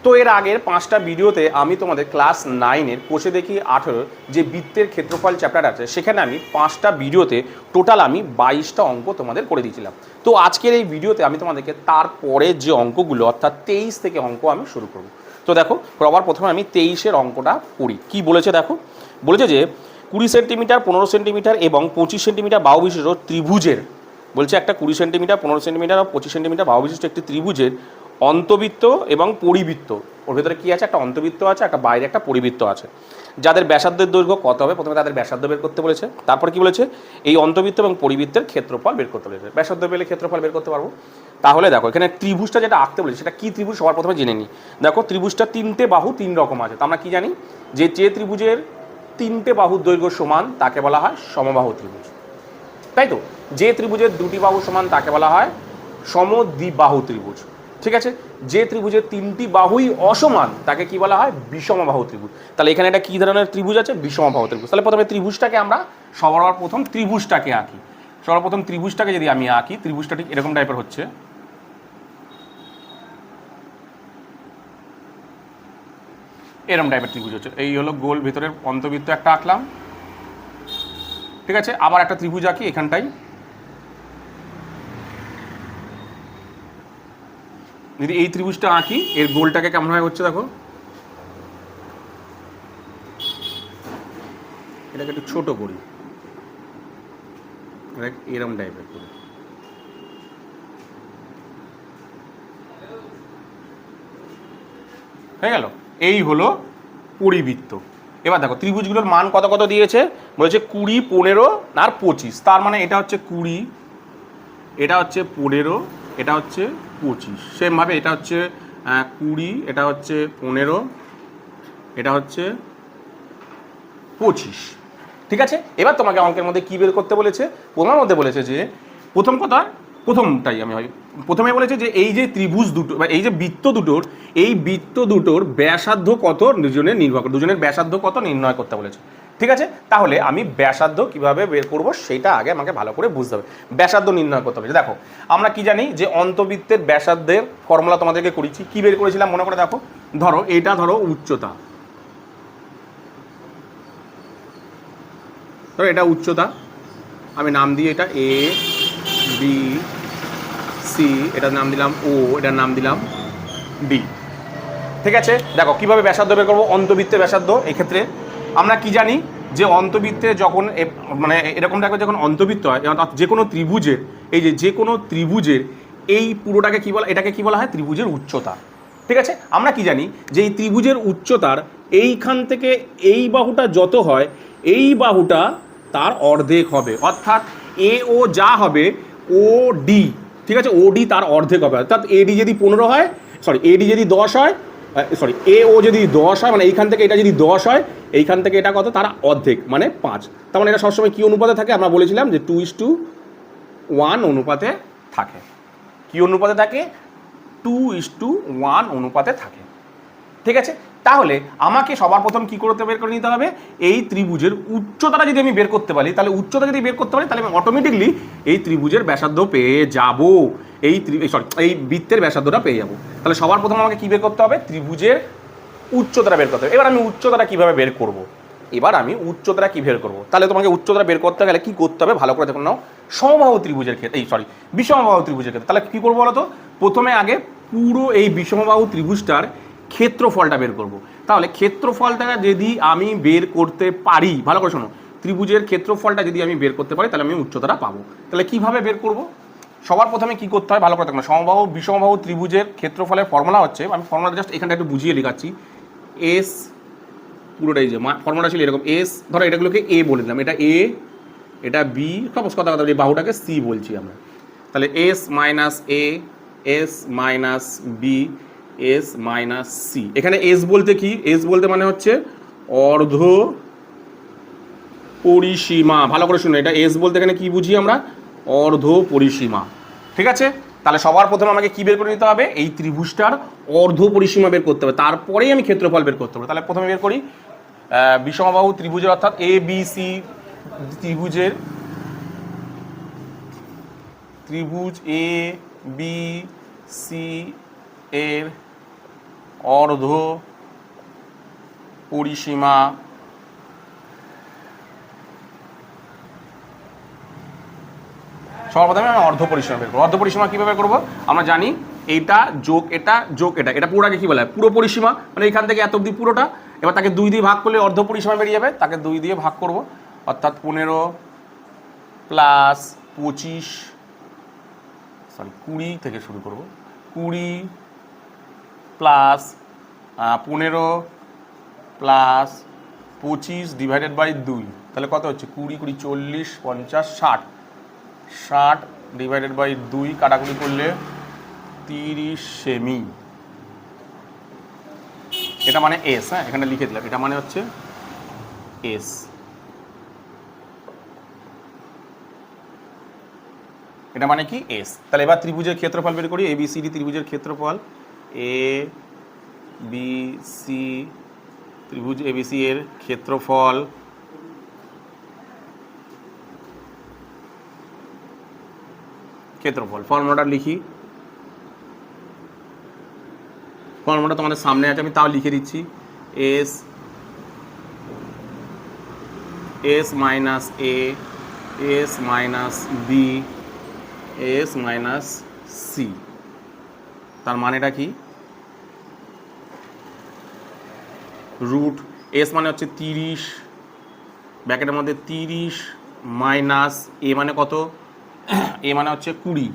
তো এর আগের 5টা ভিডিওতে আমি তোমাদের ক্লাস 9-এর কোষে দেখি 18 যে বৃত্তের ক্ষেত্রফল চ্যাপ্টার আছে, সেখানে আমি 5টা ভিডিওতে টোটাল আমি 22টা অঙ্ক তোমাদের করে দিয়েছিলাম। তো আজকের এই ভিডিওতে আমি তোমাদেরকে তারপরে যে অঙ্কগুলো অর্থাৎ 23 থেকে অঙ্ক আমি শুরু করব। তো দেখো সবার প্রথমে আমি 23-এর অঙ্কটা করি। কি বলেছে দেখো, বলেছে যে 20 সেন্টিমিটার 15 সেন্টিমিটার এবং 25 সেন্টিমিটার বাহু বিশিষ্ট ত্রিভুজের, বলছে একটা 20 সেন্টিমিটার 15 সেন্টিমিটার আর 25 সেন্টিমিটার বাহু বিশিষ্ট একটি ত্রিভুজের অন্তবৃত্ত এবং পরিবৃত্ত, ওর ভেতরে কী আছে, একটা অন্তবৃত্ত আছে, একটা বাইরে একটা পরিবৃত্ত আছে, যাদের ব্যাসার্ধের দৈর্ঘ্য কত হবে, প্রথমে তাদের ব্যাসার্ধ বের করতে বলেছে। তারপর কি বলেছে, এই অন্তবৃত্ত এবং পরিবৃত্তের ক্ষেত্রফল বের করতে বলেছে। ব্যাসার্ধ পেলে ক্ষেত্রফল বের করতে পারবো। তাহলে দেখো এখানে ত্রিভুজটা যেটা আঁকতে বলেছে সেটা কী ত্রিভুজ সবার প্রথমে জেনে নিই। দেখো ত্রিভুজটা 3টে বাহু 3 রকম আছে। তো আমরা কি জানি যে ত্রিভুজের 3টে বাহুর দৈর্ঘ্য সমান তাকে বলা হয় সমবাহু ত্রিভুজ, তাই তো। যে ত্রিভুজের 2টি বাহু সমান তাকে বলা হয় সমদ্বিবাহু ত্রিভুজ, ঠিক আছে। যে ত্রিভুজের 3টি বাহুই অসমান তাকে কি বলা হয় বিষমবাহু ত্রিভুজ। তাহলে এখানে একটা কি ধরনের ত্রিভুজ আছে, বিষমবাহু ত্রিভুজ। তাহলে প্রথমে ত্রিভুজটাকে আমরা সর্বপ্রথম ত্রিভুজটাকে আঁকি। সর্বপ্রথম ত্রিভুজটাকে যদি আমি আঁকি, ত্রিভুজটা ঠিক এরকম টাইপের হচ্ছে। এরকম টাইপের ত্রিভুজ হচ্ছে। এই হলো গোল ভিতরের অন্তবৃত্ত একটা আঁকলাম, ঠিক আছে। আবার একটা ত্রিভুজ আঁকি এখানটাই। যদি এই ত্রিভুজটা আঁকি, এর গোলটাকে কেমন হয় হচ্ছে দেখো, এটাকে একটু ছোট করি, এরকম টাইপের করি, হয়ে গেল। এই হলো পরিবৃত্ত। এবার দেখো ত্রিভুজগুলোর মান কত কত দিয়েছে, বলেছে 20, 15 আর 25। তার মানে এটা হচ্ছে 20, এটা হচ্ছে 15, এটা হচ্ছে 25। সেমভাবে এটা হচ্ছে 20, এটা হচ্ছে 15, এটা হচ্ছে 25, ঠিক আছে। এবার তোমাকে অঙ্কের মধ্যে কী বের করতে বলেছে, প্রথমের মধ্যে বলেছে যে প্রথমটাই আমি প্রথমে বলেছে যে এই যে ত্রিভুজ দুটো বা এই যে বৃত্ত দুটোর, এই বৃত্ত দুটোর ব্যাসার্ধ কত দুজনের নির্ভর করে, দুজনের ব্যাসার্ধ কত নির্ণয় করতে বলেছে, ঠিক আছে। তাহলে আমি ব্যাসার্ধ কিভাবে বের করব সেটা আগে আমাকে ভালো করে বুঝতে হবে। ব্যাসার্ধ নির্ণয় করতে হবে। দেখো আমরা কি জানি যে অন্তবৃত্তের ব্যাসার্ধের ফর্মুলা তোমাদেরকে করেছি, কি বের করেছিলাম মনে করে দেখো। ধরো এটা ধরো উচ্চতা, ধরো এটা উচ্চতা, আমি নাম দিই এটা এ বি সি, এটার নাম দিলাম ও, এটার নাম দিলাম ডি, ঠিক আছে। দেখো কিভাবে ব্যাসার্ধ বের করবো, অন্তবৃত্তের ব্যাসার্ধ। এক্ষেত্রে আমরা কি জানি যে অন্তবৃত্তে যখন মানে এরকম টাইপের যখন অন্তবৃত্ত হয়, যে কোনো ত্রিভুজের, এই যে কোনো ত্রিভুজের এই পুরোটাকে কী বলা, এটাকে কী বলা হয়, ত্রিভুজের উচ্চতা, ঠিক আছে। আমরা কি জানি যে এই ত্রিভুজের উচ্চতার এইখান থেকে এই বাহুটা যত হয়, এই বাহুটা তার অর্ধেক হবে, অর্থাৎ এ ও যা হবে ও ডি, ঠিক আছে, ও ডি তার অর্ধেক হবে। অর্থাৎ এডি যদি 15 হয়, এডি যদি 10 হয়, এ ও যদি 10 হয়, মানে এইখান থেকে এটা যদি 10 হয়, এইখান থেকে এটা কত, তার অর্ধেক মানে 5। তার মানে এটা সবসময় কী অনুপাতে থাকে, আমরা বলেছিলাম যে 2:1 অনুপাতে থাকে। কি অনুপাতে থাকে, 2:1 অনুপাতে থাকে, ঠিক আছে। তাহলে আমাকে সবার প্রথম কি করতে বের করে নিতে হবে, এই ত্রিভুজের উচ্চতাটা যদি আমি বের করতে পারি, তাহলে উচ্চতা যদি বের করতে পারি তাহলে আমি অটোমেটিকলি এই ত্রিভুজের ব্যাসার্ধ পেয়ে যাব, এই বৃত্তের ব্যাসার্ধটা পেয়ে যাব। তাহলে সবার প্রথম আমাকে কি বের করতে হবে, ত্রিভুজের উচ্চতাটা বের করতে হবে। এবার আমি উচ্চতাটা কিভাবে বের করব, তাহলে তোমাকে উচ্চতাটা বের করতে গেলে কি করতে হবে, ভালো করে দেখুন নাও। সমবাহু ত্রিভুজের ক্ষেত্রে বিষমবাহু ত্রিভুজের ক্ষেত্রে তাহলে কি করবো বলো তো, প্রথমে আগে পুরো এই বিষমবাহু ত্রিভুজটার ক্ষেত্রফলটা বের করব। তাহলে ক্ষেত্রফলটা যদি আমি বের করতে পারি, ভালো করে শোনো, ত্রিভুজের ক্ষেত্রফলটা যদি আমি বের করতে পারি তাহলে আমি উচ্চতাটা পাবো। তাহলে কিভাবে বের করব, সবার প্রথমে কি করতে হয় ভালো করে দেখো। সমবাহু বিষমবাহু ত্রিভুজের ক্ষেত্রফলের ফর্মুলা হচ্ছে, আমি ফর্মুলাটা জাস্ট এখানটা একটু বুঝিয়ে লেখাচ্ছি। এস পুরোটাই যে ফর্মুলা ছিল এরকম, এস ধরো এটাগুলোকে এ বলে দিলাম, এটা এ, এটা বি, সাপোজ কথা এই বাহুটাকে সি বলছি আমরা। তাহলে S minus A, S minus B, S minus C. এখানে এস বলতে কি, এস বলতে মানে হচ্ছে অর্ধ পরিসীমা। ভালো করে শুনো, এটা এস বলতে এখানে কি বুঝি আমরা, অর্ধ পরিসীমা, ঠিক আছে। তাহলে সবার প্রথমে আমাকে কি বের করে নিতে হবে, এই ত্রিভুজটার অর্ধ পরিসীমা বের করতে হবে, তারপরেই আমি ক্ষেত্রফল বের করতে হবে। তাহলে প্রথমে বের করি বিষমবাহু ত্রিভুজের, অর্থাৎ এ বি সি ত্রিভুজের, ত্রিভুজ এ বি সি এর অর্ধ পরিসীমা সর্বপ্রথমে আমি অর্ধ পরিসীমা বের করবো। অর্ধ পরিসীমা কীভাবে করবো? আমরা জানি এইটা যোগ এটা যোগ এটা, এটা পুরোটাকে কী বলা হয়? পুরো পরিসীমা, মানে এখান থেকে এত অবধি পুরোটা। এবার তাকে 2 দিয়ে ভাগ করলে অর্ধ পরিসীমা বেরিয়ে যাবে, তাকে 2 দিয়ে ভাগ করব, অর্থাৎ 15 প্লাস 25, সরি 20 থেকে শুরু করব, 20 প্লাস 15 প্লাস 25 ডিভাইডেড বাই 2, তাহলে কত হচ্ছে? 20 20 40 50 60, 60 ডিভাইডেড বাই 2 কাটাকুটি করলে 30 সেমি। এটা মানে এস, হ্যাঁ এখানে লিখে দিলাম, এটা মানে হচ্ছে এস। এটা মানে কি? এস। তাহলে এবার ত্রিভুজের ক্ষেত্রফল বের করি। ABCD ত্রিভুজের ক্ষেত্রফল, ABC ত্রিভুজ ABC এর ক্ষেত্রফল ফর্মুলাটা লিখি। ফর্মুলাটা তোমাদের সামনে আছে, আমি তাও লিখে দিচ্ছি। S minus A, S minus B, S minus C. তার মানেটা কি? রুট এস মানে হচ্ছে 30, ব্র্যাকেটের মধ্যে 30 মাইনাস এ মানে কত? এ মানে হচ্ছে 20,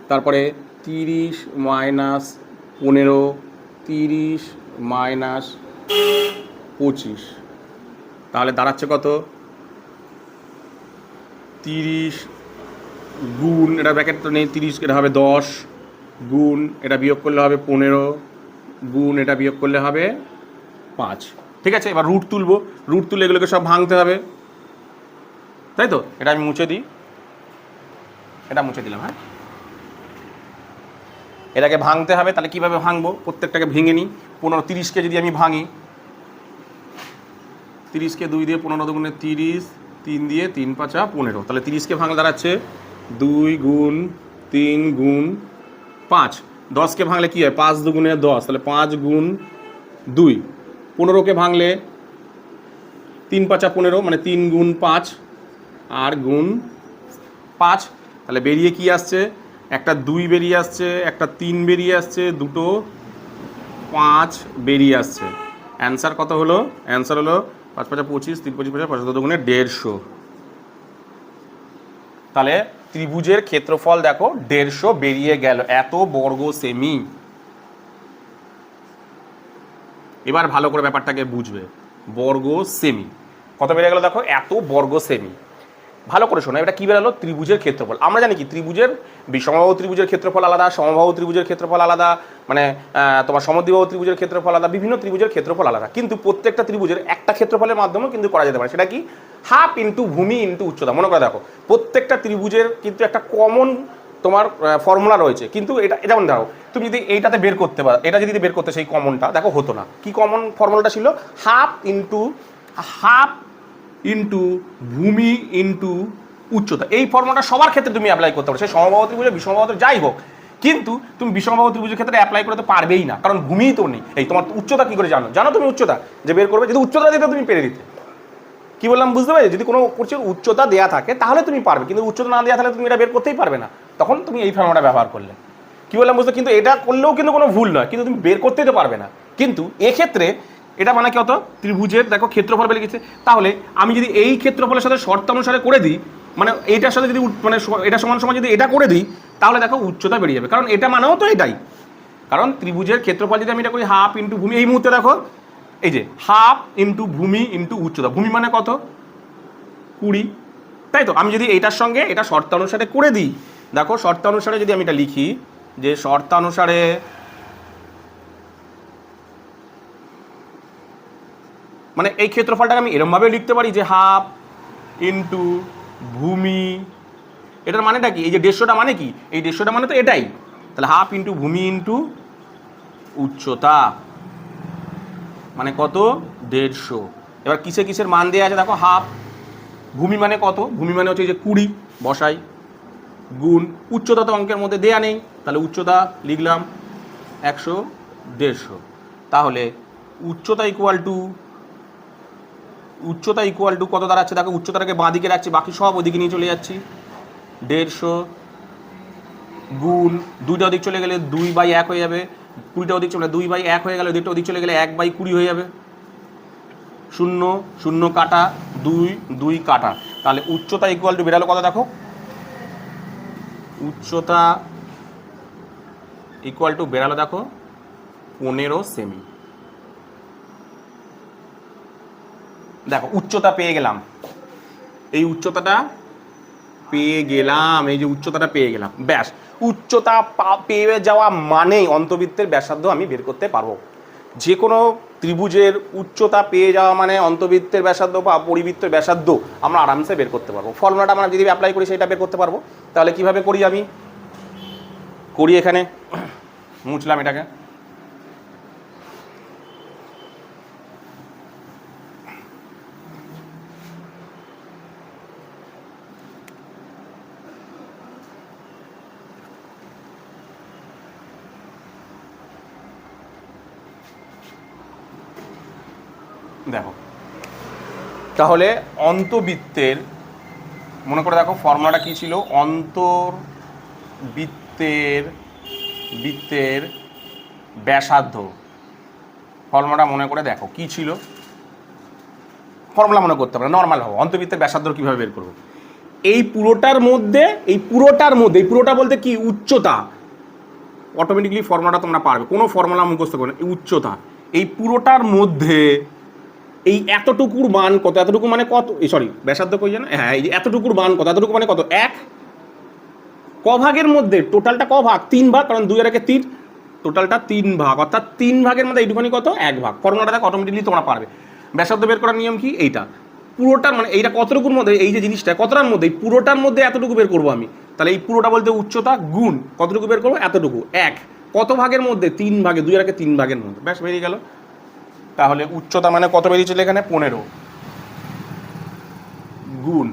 তারপরে 30 মাইনাস 15, 30 মাইনাস 25, তাহলে দাঁড়াচ্ছে কত? 30 গুণ, এটা ব্র্যাকেট তো নেই, 30 এটা হবে 10, গুণ এটা বিয়োগ করলে হবে 15, গুণ এটা বিয়োগ করলে হবে 5। ঠিক আছে, এবার রুট তুলবো। রুট তুলে এগুলোকে সব ভাঙতে হবে, তাই তো? এটা আমি মুছে দিই, এটা মুছে দিলাম। হ্যাঁ, এটাকে ভাঙতে হবে। তাহলে কীভাবে ভাঙবো? প্রত্যেকটাকে ভেঙে নিই। 30কে যদি আমি ভাঙি, 30কে 2 দিয়ে 15 দুগুণে 30, 3 দিয়ে 3 5 15, তাহলে 30কে ভাঙলে দাঁড়াচ্ছে 2 গুণ 3 গুণ 5। 10কে ভাঙলে কী হয়? 5 দুগুণে 10, তাহলে 5 গুণ 2। 15কে ভাঙলে 3 5 15, মানে 3 গুণ 5 আর গুণ 5, তাহলে বেরিয়ে কি আসছে? একটা 2 বেরিয়ে আসছে, একটা 3 বেরিয়ে আসছে, দুটো 5 বেরিয়ে আসছে। অ্যান্সার কত হলো? অ্যান্সার হলো 5 5 25, 3 25 50, 50 দুগুণে 150। তাহলে ত্রিভুজের ক্ষেত্রফল দেখো 150 বেরিয়ে গেল, এত বর্গ সেমি। এবার ভালো করে ব্যাপারটাকে বুঝবে, বর্গ সেমি কত বেরিয়ে গেল দেখো, এত বর্গ সেমি। ভালো করে শোনো, এটা কী বেরোলো? ত্রিভুজের ক্ষেত্রফল। আমরা জানি কি ত্রিভুজের বিষমবাহু ত্রিভুজের ক্ষেত্রফল আলাদা, সমবাহু ত্রিভুজের ক্ষেত্রফল আলাদা, মানে তোমার সমদ্বিবাহু ত্রিভুজের ক্ষেত্রফল আলাদা, বিভিন্ন ত্রিভুজের ক্ষেত্রফল আলাদা। কিন্তু প্রত্যেকটা ত্রিভুজের একটা ক্ষেত্রফলের মাধ্যমেও কিন্তু করা যেতে পারে। সেটা কি? হাফ ইন্টু ভূমি ইন্টু উচ্চতা। মনে করে দেখো, প্রত্যেকটা ত্রিভুজের কিন্তু একটা কমন তোমার ফর্মুলা রয়েছে। কিন্তু এটা যেমন ধরো, তুমি যদি এইটাতে বের করতে পারো, এটা যদি বের করতে সেই কমনটা দেখো হতো না। কি কমন ফর্মুলাটা ছিল? হাফ ইন্টু ভূমি ইন্টু উচ্চতা। এই ফর্মুলাটা সবার ক্ষেত্রে তুমি অ্যাপ্লাই করতে পারো, সে সমবাহু ত্রিভুজ, বিষমবাহু যাই হোক। কিন্তু তুমি বিষমবাহু ত্রিভুজের ক্ষেত্রে অ্যাপ্লাই করতে পারবেই না, কারণ ভূমিই তো নেই। এই তোমার উচ্চতা কি করে জানো তুমি উচ্চতা যে বের করবে? যদি উচ্চতা দিতে তুমি পেরে দিতে। কি বললাম বুঝতে পারছো? যদি কোনো কোর্সের উচ্চতা দেওয়া থাকে তাহলে তুমি পারবে, কিন্তু উচ্চতা না দেওয়া থাকলে তুমি এটা বের করতেই পারবে না। তখন তুমি এই ফর্মুলাটা ব্যবহার করলে। কি বললাম বুঝতে? কিন্তু এটা করলেও কিন্তু কোনো ভুল নয়, কিন্তু তুমি বের করতেই তো পারবে না। কিন্তু এক্ষেত্রে এটা মানে কত? ত্রিভুজের দেখো ক্ষেত্রফল বেরিয়ে গেছে। তাহলে আমি যদি এই ক্ষেত্রফলের সাথে শর্তানুসারে করে দিই, মানে এইটার সাথে যদি মানে এটা সমান সমান যদি এটা করে দিই, তাহলে দেখো উচ্চতা বেরিয়ে যাবে, কারণ এটা মানেও তো এটাই। কারণ ত্রিভুজের ক্ষেত্রফল যদি আমি এটা করি হাফ ইন্টু ভূমি, এই মুহূর্তে দেখো এই যে হাফ ইন্টু ভূমি ইন্টু উচ্চতা। ভূমি মানে কত? 20, তাই তো? আমি যদি এইটার সঙ্গে এটা শর্তানুসারে করে দিই, দেখো শর্তানুসারে যদি আমি এটা লিখি, যে শর্তানুসারে মানে এই ক্ষেত্রফলটাকে আমি এরমভাবে লিখতে পারি যে হাফ ইন্টু ভূমি, এটার মানেটা কি? এই যে 150টা মানে কি? এই 150টা মানে তো এটাই। তাহলে হাফ ইন্টু ভূমি ইন্টু উচ্চতা মানে কত? 150। এবার কিসের মান দেওয়া আছে দেখো, হাফ। ভূমি মানে কত? ভূমি মানে হচ্ছে এই যে 20, বসাই, গুণ উচ্চতা তো অঙ্কের মধ্যে দেয়া নেই, তাহলে উচ্চতা লিখলাম 100 150, তাহলে উচ্চতা ইকুয়াল টু কত দাঁড়াচ্ছে দেখো, উচ্চতাটাকে বাঁ দিকে রাখছি, বাকি সব ওদিকে নিয়ে চলে যাচ্ছি, 150 গুণ 2টা ওদিক চলে গেলে 2/1 হয়ে যাবে, 20টা ওদিক চলে 2/1 হয়ে গেলে, ওদিকটা ওদিক চলে গেলে 1/20 হয়ে যাবে, 0 0 কাটা 2 2 কাটা, তাহলে উচ্চতা ইকুয়াল টু বেরালো কত দেখো, উচ্চতা ইকুয়াল টু বেরালো দেখো 15 সেমি। দেখো উচ্চতা পেয়ে গেলাম, এই উচ্চতাটা পেয়ে গেলাম, এই যে উচ্চতাটা পেয়ে গেলাম, ব্যাস উচ্চতা পেয়ে যাওয়া মানেই অন্তবৃত্তের ব্যাসার্ধ আমি বের করতে পারবো। যে কোনো ত্রিভুজের উচ্চতা পেয়ে যাওয়া মানে অন্তবৃত্তের ব্যাসার্ধ বা পরিবৃত্তের ব্যাসার্ধ আমরা আরামসে বের করতে পারবো। ফর্মুলাটা আমরা যদি অ্যাপ্লাই করি সেটা বের করতে পারবো। তাহলে কিভাবে করি, আমি করি এখানে মুছলাম এটাকে, দেখো তাহলে অন্তবৃত্তের মনে করে দেখো ফর্মুলাটা কি ছিল, বৃত্তের ব্যাসার্ধ, ফর্মুলাটা মনে করে দেখো কি ছিল, ফর্মুলা মনে করতে পারো নর্মাল হবে, অন্তবৃত্তের ব্যাসার্ধ কীভাবে বের করবো, এই পুরোটার মধ্যে এই পুরোটা বলতে কি উচ্চতা, অটোমেটিকলি ফর্মুলাটা তোমরা পারবে, কোনো ফর্মুলা মুখস্থ করবে না, এই উচ্চতা এই পুরোটার মধ্যে এই এতটুকুর মান কত, এতটুকু মানে কত, সরি ব্যাসার্ধ কই জানো, হ্যাঁ এই যে এতটুকুর মান কত, এতটুকু মানে কত, 1 ক ভাগের মধ্যে, টোটালটা ক ভাগ, 3 ভাগ, কারণ 2 এর 3, টোটালটা 3 ভাগ, অর্থাৎ 3 ভাগের মধ্যে এইটুখানি কত, 1 ভাগ। ফর্মুলাটা দেখো অটোমেটিকলি তোমরা পারবে। ব্যাসার্ধ বের করার নিয়ম কি, এইটা পুরোটার মানে এইটা কতটুকুর মধ্যে, এই যে জিনিসটা কতটার মধ্যে, এই পুরোটার মধ্যে এতটুকু বের করবো আমি, তাহলে এই পুরোটা বলতে উচ্চতা গুণ কতটুকু বের করবো, এতটুকু, 1 কত ভাগের মধ্যে, 3 ভাগে, 2 এর 3 ভাগের মধ্যে, ব্যাস বেরিয়ে গেল। তাহলে উচ্চতা মানে কত বেরিয়েছিল এখানে, 15 গুণ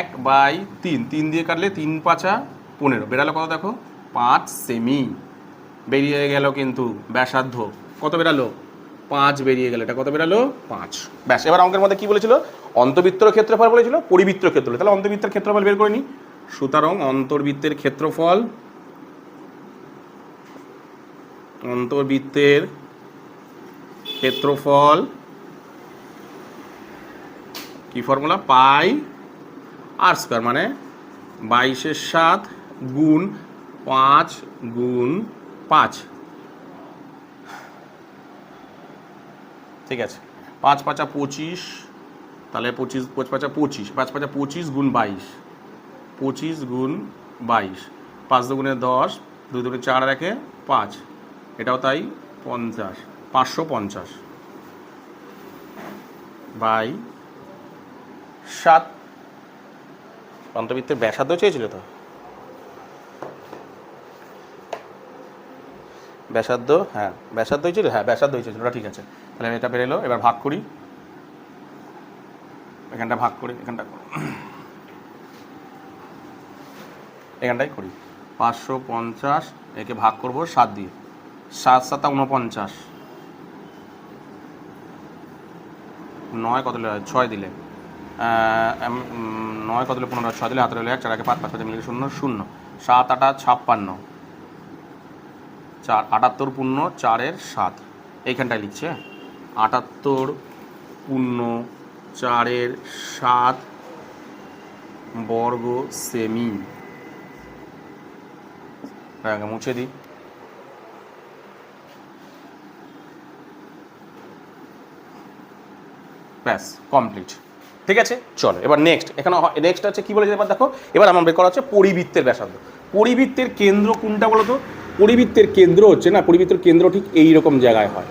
1/3, 3 দিয়ে কাটলে 3 5 15, বেরালো কত দেখো 5 সেমি বেরিয়ে গেল, কিন্তু ব্যাসার্ধ কত বেরালো 5 বেরিয়ে গেল, এটা কত বেরালো 5, ব্যাস। এবার অঙ্কের মধ্যে কি বলেছিল, অন্তবৃত্তের ক্ষেত্রফল বলেছিল, পরিবৃত্তের ক্ষেত্রফল, তাহলে অন্তবৃত্তের ক্ষেত্রফল বের করে নি। সুতরাং অন্তর্বৃত্তের ক্ষেত্রফল, কি ফর্মুলা, পাই আর স্কয়ার মানে 22/7 গুণ 5 গুণ 5, ঠিক আছে, 5 5 25, তাহলে 25 5 5 25, 5 5 25 গুণ 22, 25 গুণ 22, 5 দুগুণে 10, 2 দুগুণে 4 আর 1 5, এটাও তাই 50, 550 বাই 7, অন্তবৃত্তের ব্যাসার্ধ চেয়েছিল তো, ব্যাসার্ধ, হ্যাঁ ব্যাসার্ধ হয়েছিল, হ্যাঁ ব্যাসার্ধ হয়েছিল, ওটা ঠিক আছে। তাহলে এটা বেরোলো, এবার ভাগ করি, এখানটা ভাগ করি, এখানটাই করি, 550 একে ভাগ করবো 7 দিয়ে, 7 7 49, 9 কত দিলে 6 দিলে, 9 কত দিলে 15, 6 দিলে হাতে রইলে 1, 4 আগে 5 5 মিলে 0 0, 7 8 56, 4 78 পূর্ণ 4 7, এইখানটায় লিখছে 78 পূর্ণ 4 7 বর্গ সেমি, আগে মুছে দিই, ব্যাস কমপ্লিট, ঠিক আছে। চলো এবার নেক্সট, এখানে নেক্সট আছে কি বলেছে, এবার দেখো এবার আমার বের করা হচ্ছে পরিবৃত্তের ব্যাসার্ধ। পরিবৃত্তের কেন্দ্র কোনটা বলো তো, পরিবৃত্তের কেন্দ্র হচ্ছে না, পরিবৃত্তের কেন্দ্র ঠিক এই রকম জায়গায় হয়,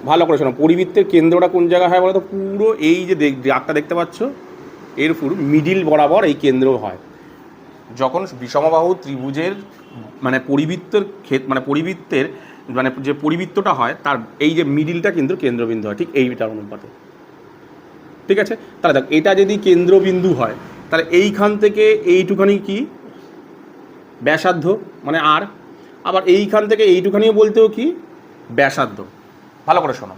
ভালো করে শোনো, পরিবৃত্তের কেন্দ্রটা কোন জায়গায় হয় বলো তো, পুরো এই যে দাগটা দেখতে পাচ্ছ এর পুরো মিডিল বরাবর এই কেন্দ্র হয়। যখন বিষমবাহু ত্রিভুজের মানে পরিবৃত্তের মানে যে পরিবৃত্তটা হয় তার এই যে মিডিলটা কিন্তু কেন্দ্রবিন্দু হয়, ঠিক এইটার অনুপাতে, ঠিক আছে। তাহলে দেখ এটা যদি কেন্দ্রবিন্দু হয় তাহলে এইখান থেকে এইটুখানি কি ব্যাসার্ধ মানে আর, আবার এইখান থেকে এইটুখানিও বলতেও কি ব্যাসার্ধ। ভালো করে শোনো,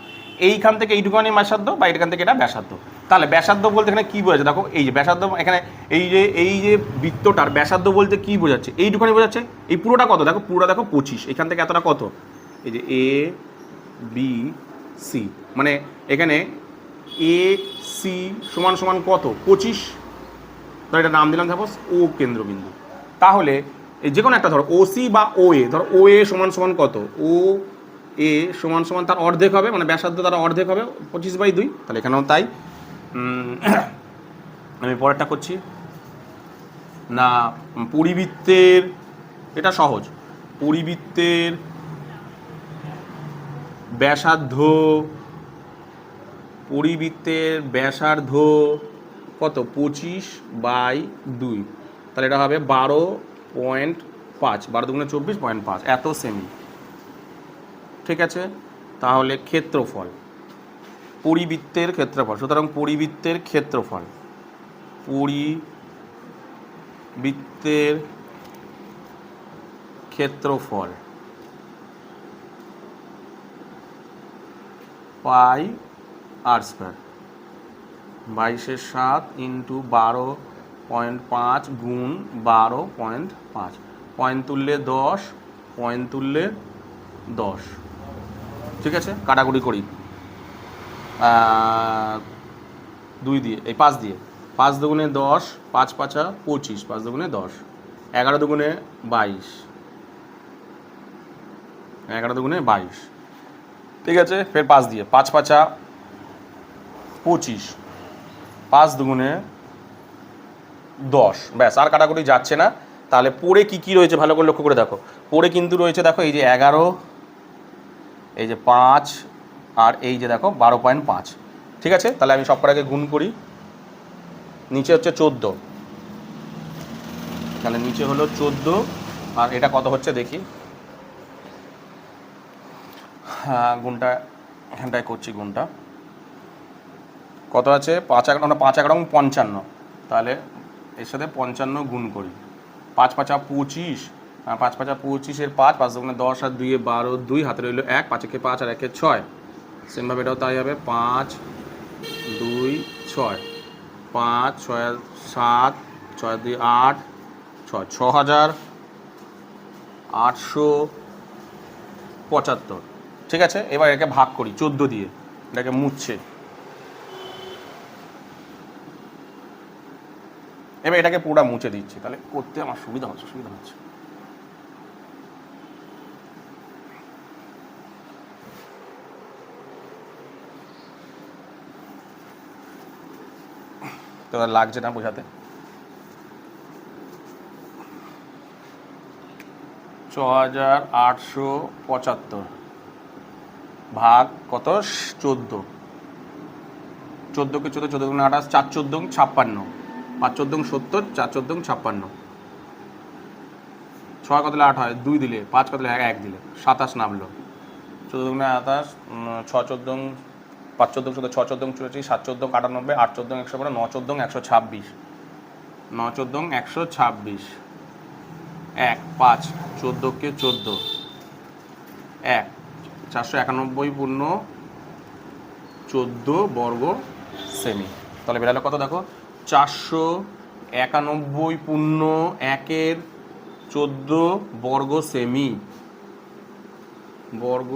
এইখান থেকে এইটুখানি ব্যাসার্ধ বা এইখান থেকে এটা ব্যাসার্ধ। তাহলে ব্যাসার্ধ বলতে এখানে কী বোঝাচ্ছে দেখো, এই যে ব্যাসার্ধ এখানে এই যে বৃত্তটার ব্যাসার্ধ বলতে কী বোঝাচ্ছে, এইটুখানি বোঝাচ্ছে। এই পুরোটা কত দেখো, পুরোটা দেখো 25, এখান থেকে এতটা কত, এই যে এ বি সি, মানে এখানে এ সি সমান সমান কত 25, ধর এটা নাম দিলাম সাপোজ ও কেন্দ্রবিন্দু। তাহলে এই যে কোনো একটা ধরো ও সি বা ও এ, ধরো ও এ সমান সমান কত, ও এ সমান সমান তার অর্ধেক হবে, মানে ব্যাসার্ধ তার অর্ধেক হবে 25/2। তাহলে এখানেও তাই। আমি পরেরটা করছি না, পরিবৃত্তের, এটা সহজ, পরিবৃত্তের ব্যাসার্ধ, পরিবৃত্তের ব্যাসার্ধ কত 25/2, তাহলে এটা হবে 12.5, 12 দুগুণে 24.5, এত সেমি। ঠিক আছে, তাহলে ক্ষেত্রফল, পরিবৃত্তের ক্ষেত্রফল, সুতরাং পরিবৃত্তের ক্ষেত্রফল, পরিবৃত্তের ক্ষেত্রফল পাই আর স্কোয়ার, 22/7 ইন্টু 12.5 গুণ 12.5, পয়েন্ট তুললে 10, পয়েন্ট তুললে 10। ঠিক আছে, কাটাকুটি করি 2 দিয়ে, এই 5 দিয়ে, 5 দুগুণে 10, 5 5 25, 5 দুগুণে 10, 11 দুগুণে 22, 11 দুগুণে 22। ঠিক আছে, ফের 5 দিয়ে, 5 5 25, 5 দুগুণে 10, ব্যাস আর কাটাকুটি যাচ্ছে না। তাহলে পড়ে কি কি রয়েছে ভালো করে লক্ষ্য করে দেখো, পড়ে কিন্তু রয়েছে দেখো এই যে 11, এই যে 5, আর এই যে দেখো 12.5। ঠিক আছে, তাহলে আমি সব কটাকে গুণ করি, নিচে হচ্ছে 14, তাহলে নিচে হলো 14, আর এটা কত হচ্ছে দেখি, হ্যাঁ গুণটা এখানটায় করছি, গুণটা কত আছে 5 11, 5 11 55, তাহলে এর সাথে 55 গুণ করি, 5 5 25, 5 5 25 এর 5, 5 দুগুণে 10 আর 2 12, 2 হাতে রইল 1, 5 একে 5 আর 1 6, সেমভাবে এটাও তাই হবে, 5 2 6, 5 6 7, 6 2 8, 6 6875। ঠিক আছে, এবার একে ভাগ করি 14 দিয়ে, এটাকে মুছছে, এবার এটাকে পুরোটা মুছে দিচ্ছি, তাহলে করতে আমার সুবিধা হচ্ছে। তো লাগছে না বোঝাতে, 6875 ভাগ কত 14, 14কে 14, 14 গুণে 28, 4 14 56, 5 14 70, 4 14 56, 6 কত দিলে 8 হয়, 2 দিলে, 5 কত দিলে 1 দিলে, 27 নামলো, 14 গুণে 28, 6 14, 5 14 7 6 14 84, 7 14 98, 8 14 112, 9 14 126, 9 14 126, 1 5 14কে 14, 1 491 পূর্ণ 14 বর্গ সেমি। তাহলে বেরালো কত দেখো, 491 পূর্ণ 1-এর 14 বর্গ সেমি, বর্গ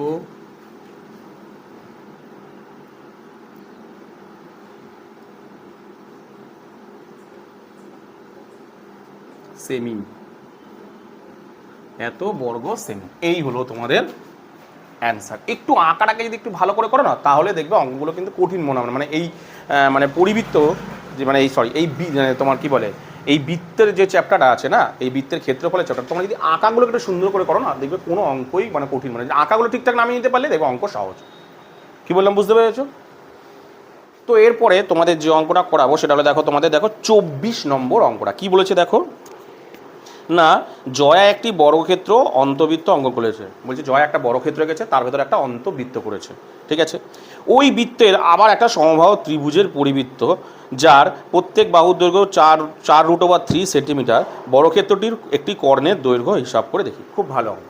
সেমি, এত বর্গ সেমি। এই হলো তোমাদের অ্যান্সার। একটু আঁকাটাকে যদি একটু ভালো করে করো না, তাহলে দেখবে অঙ্কগুলো কিন্তু কঠিন মনে হবে না। মানে এই মানে পরিবৃত্ত যে মানে এই সরি এই তোমার কি বলে এই বৃত্তের যে চ্যাপ্টারটা আছে না, এই বৃত্তের ক্ষেত্রফলের চ্যাপ্টার, তোমরা যদি আঁকাগুলো একটু সুন্দর করে করো না, দেখবে কোনো অঙ্কই মানে কঠিন মানে আঁকাগুলো ঠিকঠাক নামিয়ে নিতে পারলে দেখবে অঙ্ক সহজ। কি বললাম বুঝতে পেরেছো? তো এরপরে তোমাদের যে অঙ্কটা করাবো সেটা হলো দেখো, তোমাদের দেখো 24 নম্বর অঙ্কটা কি বলেছে দেখো না, জয়া একটি বর্গক্ষেত্র অন্তবৃত্ত অঙ্কন করেছে। বলছে জয়া একটা বর্গক্ষেত্র এঁকেছে, তার ভেতরে একটা অন্তবৃত্ত করেছে। ঠিক আছে, ওই বৃত্তের আবার একটা সমবাহু ত্রিভুজের পরিবৃত্ত, যার প্রত্যেক বাহুর দৈর্ঘ্য 4√3 সেন্টিমিটার। বর্গক্ষেত্রটির একটি কর্ণের দৈর্ঘ্য হিসাব করে দেখি। খুব ভালো অঙ্ক।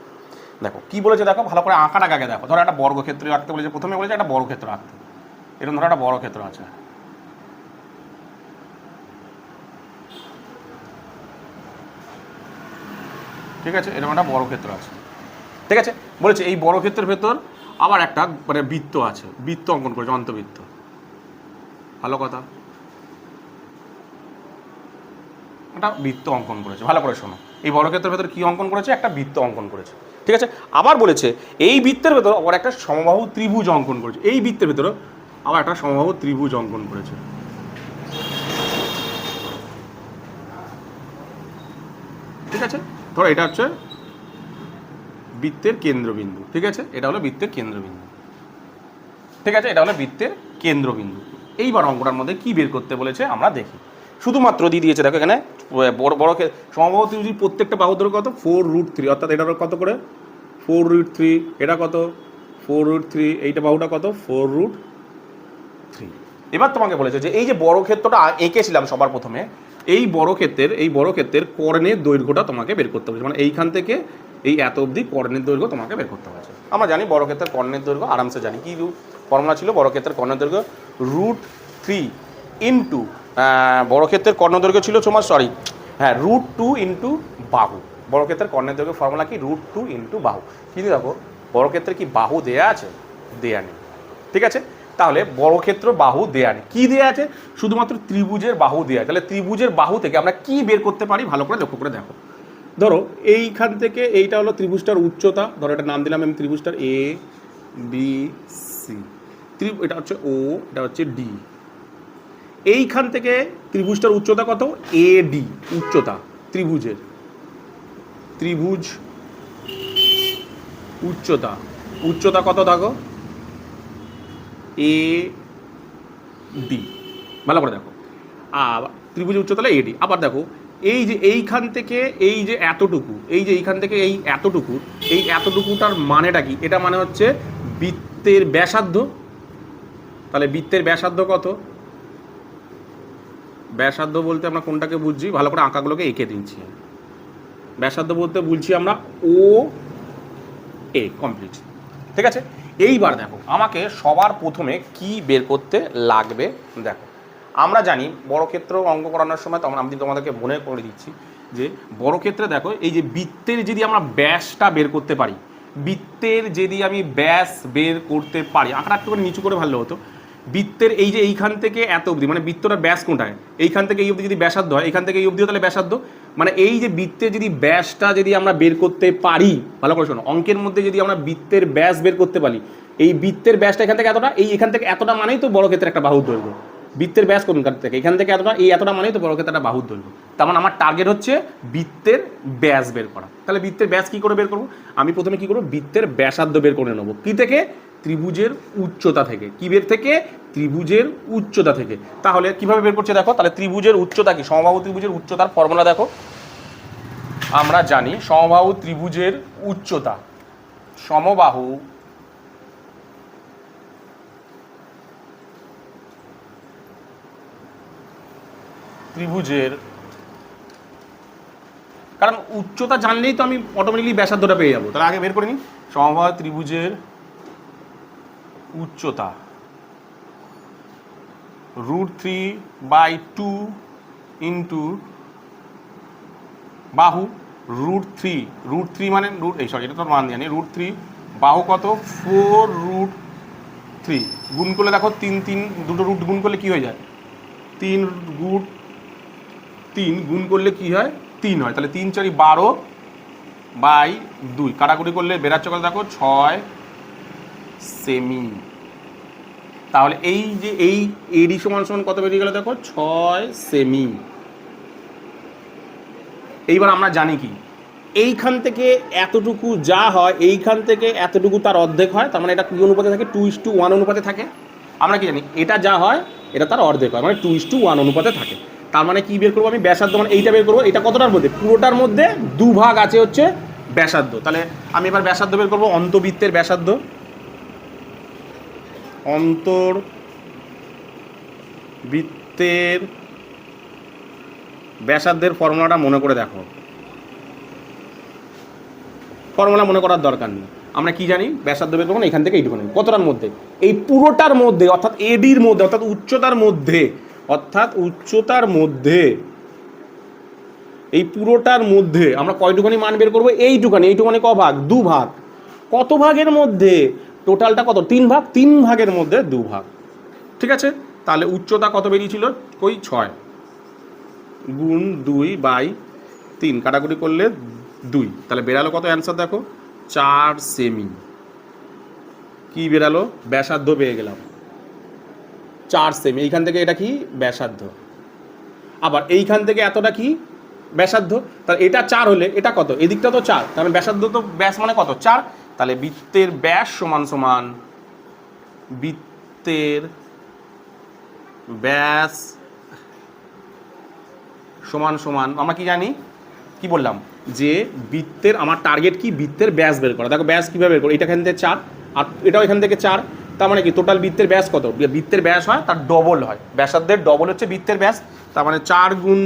দেখো কি বলেছে, দেখো ভালো করে আঁকাটা আগে দেখো। ধরো একটা বর্গক্ষেত্র আঁকতে বলেছে, প্রথমে বলেছে একটা বর্গক্ষেত্র আঁকতে। এরকম ধরো একটা বর্গক্ষেত্র আছে, ঠিক আছে, এরকম একটা বর্গক্ষেত্র আছে, ঠিক আছে। বলেছে এই বর্গক্ষেত্রের ভেতর আবার একটা মানে বৃত্ত আছে, বৃত্ত অঙ্কন করেছে, অন্তবৃত্ত। ভালো কথা, একটা বৃত্ত অঙ্কন করেছে। ভালো করে শোনো, এই বর্গক্ষেত্রের ভেতর কি অঙ্কন করেছে? একটা বৃত্ত অঙ্কন করেছে, ঠিক আছে। আবার বলেছে এই বৃত্তের ভেতর আবার একটা সমবাহু ত্রিভুজ অঙ্কন করেছে, এই বৃত্তের ভেতর আবার একটা সমবাহু ত্রিভুজ অঙ্কন করেছে, ঠিক আছে। ধরো এটা হচ্ছে বৃত্তের কেন্দ্রবিন্দু, ঠিক আছে, এটা হলো বৃত্তের কেন্দ্রবিন্দু, ঠিক আছে, এটা হলো বৃত্তের কেন্দ্রবিন্দু। এইবার অঙ্কটার মধ্যে কি বের করতে বলেছে আমরা দেখি। শুধুমাত্র দিয়ে দিয়েছে দেখো এখানে বড় বড় সমবাহু ত্রিভুজ প্রত্যেকটা বাহুর দৈর্ঘ্য কত? 4√3, অর্থাৎ এটার কত করে? 4√3। এটা কত? 4√3। এইটা বাহুটা কত? 4√3। এবার তোমাকে বলেছে যে এই যে বর্গক্ষেত্রটা এঁকেছিলাম সবার প্রথমে, এই বর্গক্ষেত্রের কর্ণের দৈর্ঘ্যটা তোমাকে বের করতে হবে। মানে এইখান থেকে এই এত অবধি কর্ণের দৈর্ঘ্য তোমাকে বের করতে হয়েছে। আমরা জানি বর্গক্ষেত্রের কর্ণের দৈর্ঘ্য আরামসে জানি, কি ফর্মুলা ছিল বর্গক্ষেত্রের কর্ণের দৈর্ঘ্য √3 ইন্টু বর্গক্ষেত্রের কর্ণদৈর্ঘ্য ছিল তোমার √2 ইন্টু বাহু। বর্গক্ষেত্রের কর্ণের দৈর্ঘ্য ফর্মুলা কি? √2 ইন্টু বাহু। কিন্তু দেখো বর্গক্ষেত্রে কি বাহু দেয়া আছে? দেয়া নেই, ঠিক আছে। তাহলে বর্গক্ষেত্র বাহু দেয়া নেই, কি দেয়া আছে? শুধুমাত্র ত্রিভুজের বাহু দেয়া। তাহলে ত্রিভুজের বাহু থেকে আমরা কি বের করতে পারি? ভালো করে লক্ষ্য করে দেখো। ধরো এইখান থেকে এইটা হলো ত্রিভুজটার উচ্চতা, ধরো এটা নাম দিলাম আমি ত্রিভুজটার এ বি সি, এটা হচ্ছে ও, এটা হচ্ছে ডি। এইখান থেকে ত্রিভুজটার উচ্চতা কত? এ ডি উচ্চতা ত্রিভুজের, ত্রিভুজ উচ্চতা কত? দেখো এ ডি, ভালো করে দেখো। আর ত্রিভুজের উচ্চতা হলো এডি। আবার দেখো এই যে এইখান থেকে এই যে এতটুকু, এই যে এইখান থেকে এই এতটুকুটার মানেটা কি? এটা মানে হচ্ছে বৃত্তের ব্যাসার্ধ। তাহলে বৃত্তের ব্যাসার্ধ কত? ব্যাসার্ধ বলতে আমরা কোনটাকে বুঝছি? ভালো করে আঁকাগুলোকে এঁকে দিচ্ছি। ব্যাসার্ধ বলতে বুঝছি আমরা ও এ, কমপ্লিট, ঠিক আছে। এইবার দেখো আমাকে সবার প্রথমে কি বের করতে লাগবে। দেখো আমরা জানি বর্গক্ষেত্র অঙ্ক করানোর সময় আমি তোমাদেরকে মনে করে দিচ্ছি যে বর্গক্ষেত্রে দেখো এই যে বৃত্তের যদি আমরা ব্যাসটা বের করতে পারি, বৃত্তের যদি আমি ব্যাস বের করতে পারি, আঁকাটা একটু করে নিচু করে ভালো হতো। বৃত্তের এই যে এইখান থেকে এত অবধি, মানে বৃত্তটার ব্যাস কোনটায়? এইখান থেকে এই অবধি যদি ব্যাসার্ধ হয়, এইখান থেকে এই অবধিও তাহলে ব্যাসার্ধ। মানে এই যে বৃত্তের যদি ব্যাসটা যদি আমরা বের করতে পারি, ভালো করে শোনো, অঙ্কের মধ্যে যদি আমরা বৃত্তের ব্যাস বের করতে পারি, এই বৃত্তের ব্যাসটা এখান থেকে এতটা, এখান থেকে এতটা মানেই তো বর্গক্ষেত্রের একটা বাহুর দৈর্ঘ্য। বৃত্তের ব্যাস কোনখান থেকে? এখান থেকে এতটা, এতটা মানেই তো বর্গক্ষেত্রের একটা বাহুর দৈর্ঘ্য। তার মানে আমার টার্গেট হচ্ছে বৃত্তের ব্যাস বের করা। তাহলে বৃত্তের ব্যাস কি করে বের করবো? আমি প্রথমে কি করবো? বৃত্তের ব্যাসার্ধ বের করে নেবো। কি থেকে? ত্রিভুজের উচ্চতা থেকে। কি বের থেকে? ত্রিভুজের উচ্চতা থেকে। তাহলে কিভাবে বের করছে দেখো। তাহলে ত্রিভুজের উচ্চতা কি? সমবাহু ত্রিভুজের উচ্চতার ফর্মুলা দেখো। আমরা জানি সমবাহু ত্রিভুজের উচ্চতা, সমবাহু ত্রিভুজের, কারণ উচ্চতা জানলেই তো আমি অটোমেটিকলি ব্যাসার্ধটা পেয়ে যাবো। তাহলে আগে বের করে নিই। সমবাহু ত্রিভুজের উচ্চতা √3/2 ইন্টু বাহু √3 মানে এটা তো মান জানি, √3 বাহু কত? 4√3 গুণ করলে দেখো 3 দুটো রুট গুণ করলে কি হয়ে যায়? 3√3 গুণ করলে কি হয়? 3 হয়। তাহলে 3 4 12/2 কাটাকুটি করলে বেরাচ্ছে কত দেখো? 6 সেমি। তাহলে এই যে এই এডি সমান কত বেরিয়ে গেল দেখো? 6 সেমি। এইবার আমরা জানি কি, এইখান থেকে এতটুকু যা হয়, এইখান থেকে এতটুকু তার অর্ধেক হয়। তার মানে এটা কি অনুপাতে থাকে? 2:1 অনুপাতে থাকে। আমরা কি জানি এটা যা হয় এটা তার অর্ধেক হয়, মানে 2:1 অনুপাতে থাকে। তার মানে কি বের করবো আমি? ব্যাসার্ধ, মানে এইটা বের করবো। এটা কতটার মধ্যে? পুরোটার মধ্যে দুভাগ আছে হচ্ছে ব্যাসার্ধ। তাহলে আমি এবার ব্যাসার্ধ বের করবো, অন্তবৃত্তের ব্যাসার্ধ। অন্তর্বৃত্তের ব্যাসার্ধের ফর্মুলাটা মনে করে দেখো। ফর্মুলা মনে করার দরকার নেই। আমরা কি জানি ব্যাসার্ধ বের করবো এখান থেকে এইটুকুনি কতটার মধ্যে, এই পুরোটার মধ্যে অর্থাৎ এডির মধ্যে অর্থাৎ উচ্চতার মধ্যে এই পুরোটার মধ্যে আমরা কয়টুখানি মান বের করবো, এইটুখানি ক ভাগ, 2 ভাগ। কত ভাগের মধ্যে, টোটালটা কত, 3 ভাগ, 3 ভাগের মধ্যে 2 ভাগ। ঠিক আছে, তাহলে উচ্চতা কত বেরিয়েছিল, কই 6 গুণ 2/3, কাটাকুটি করলে 2, তাহলে বেরালো কত অ্যান্সার দেখো 4 সেমি। কি বেরালো, ব্যাসার্ধ পেয়ে গেলাম 4 সেমি। এইখান থেকে এটা কি ব্যাসার্ধ, আবার এইখান থেকে এতটা কি ব্যাসার্ধ, তাহলে এটা 4 হলে এটা কত, এদিকটা তো 4, তাহলে ব্যাসার্ধ তো ব্যাস মানে কত 4, তাহলে বৃত্তের ব্যাস সমান বৃত্তের ব্যাস সমান আমরা কি জানি, কি বললাম যে বৃত্তের আমার টার্গেট কি, বৃত্তের ব্যাস বের করা। দেখো ব্যাস কীভাবে বের করো, এটা এখান থেকে 4 আর এটাও এখান থেকে 4, তার মানে কি টোটাল বৃত্তের ব্যাস কত, বৃত্তের ব্যাস হয় তার ডবল হয়, ব্যাসার্ধের ডবল হচ্ছে বৃত্তের ব্যাস, তার মানে 4 গুণ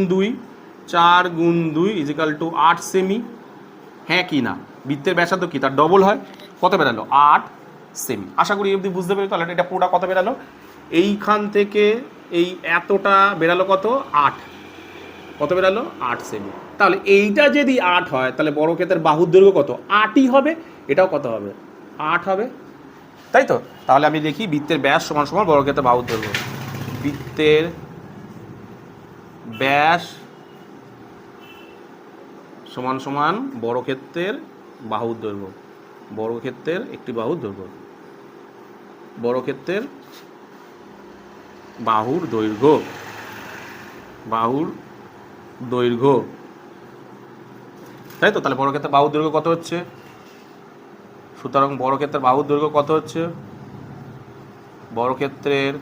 2 ইজিক্যাল টু 8 সেমি। হ্যাঁ কি না, বৃত্তের ব্যাসার্ধ কি তার ডবল হয়, কত বেরালো 8 সেমি। আশা করি অবধি বুঝতে পেরেছো। তাহলে এটা পুরোটা কত বেরালো, এইখান থেকে এই এতটা বেরালো কত 8, কত বেরালো 8 সেমি। তাহলে এইটা যদি 8 হয় তাহলে বর্গক্ষেত্রের বাহুর দৈর্ঘ্য কত, 8ই হবে, এটাও কত হবে 8 হবে, তাই তো। তাহলে আমি দেখি বৃত্তের ব্যাস সমান বর্গক্ষেত্রের বাহুর দৈর্ঘ্য, বৃত্তের ব্যাস সমান বর্গক্ষেত্রের বাহুর দৈর্ঘ্য, বর্গক্ষেত্রের একটি বাহুর দৈর্ঘ্য, বর্গক্ষেত্রের বাহুর দৈর্ঘ্য, তাই তো। তাহলে বর্গক্ষেত্রের বাহুর দৈর্ঘ্য কত হচ্ছে, সুতরাং বর্গক্ষেত্রের বাহুর দৈর্ঘ্য কত হচ্ছে, বর্গক্ষেত্রের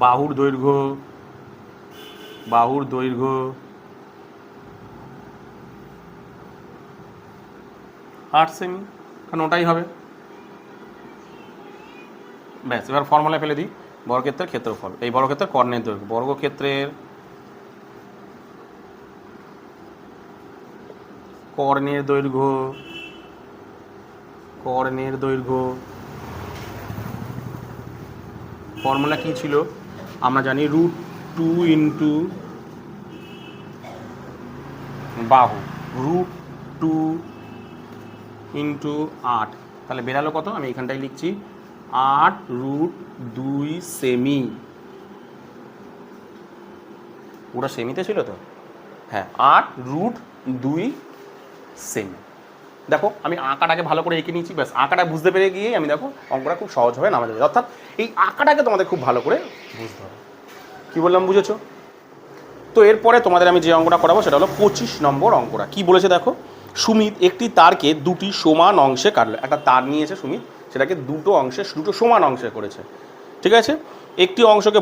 বাহুর দৈর্ঘ্য 8 সেমি, কারণ ওটাই হবে ব্যাস। এবার ফর্মুলায় ফেলে দিই, বর্গক্ষেত্রের ক্ষেত্রফল, এই বর্গক্ষেত্রের কর্ণের দৈর্ঘ্য, বর্গক্ষেত্রের কর্ণের দৈর্ঘ্য ফর্মুলা কি ছিল আমরা জানি, √2 ইন্টু বাহু, √2 ইন্টু 8, তাহলে বেরালো কত, আমি এখানটায় লিখছি 8√2 সেমি। ওটা সেমিতে ছিল তো, হ্যাঁ 8√2 সেমি। দেখো আমি আঁকাটাকে ভালো করে এঁকে নিয়েছি, ব্যাস আঁকাটা বুঝতে পেরে গিয়ে আমি দেখো অঙ্কটা খুব সহজ হবে নামা যাবে। অর্থাৎ এই আঁকাটাকে তোমাদের খুব ভালো করে বুঝতে হবে। কী বললাম বুঝেছো? তো এরপরে তোমাদের আমি যে অঙ্কটা করাবো সেটা হলো 25 নম্বর অঙ্কটা। কি বলেছে দেখো, সুমিত একটি তারকে 2টি সমান অংশে কাটলো। একটা তার নিয়েছে সুমিত, সেটাকে দুটো সমান অংশে করেছে। ঠিক আছে, একটি অংশকে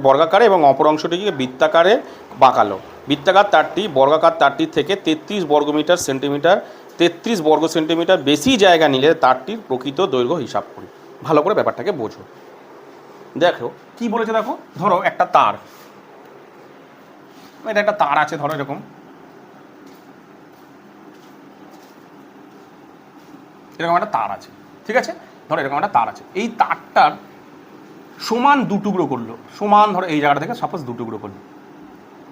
বর্গাকারে এবং অপর অংশটিকে বৃত্তাকারে বাঁকালো। বৃত্তাকার তারটি বর্গাকার তারটির থেকে 33 বর্গ সেন্টিমিটার বেশি জায়গা নিলে তারটির প্রকৃত দৈর্ঘ্য হিসাব করি। ভালো করে ব্যাপারটাকে বোঝো। দেখো কি বলেছে, দেখো ধরো একটা তার, এটা একটা তার আছে, ধরো এরকম একটা তার আছে। ঠিক আছে, ধরো এরকম একটা তার আছে, এই তারটার সমান 2 টুকরো করলো, সমান ধরো এই জায়গাটা থেকে সাপোজ 2 টুকরো করলো।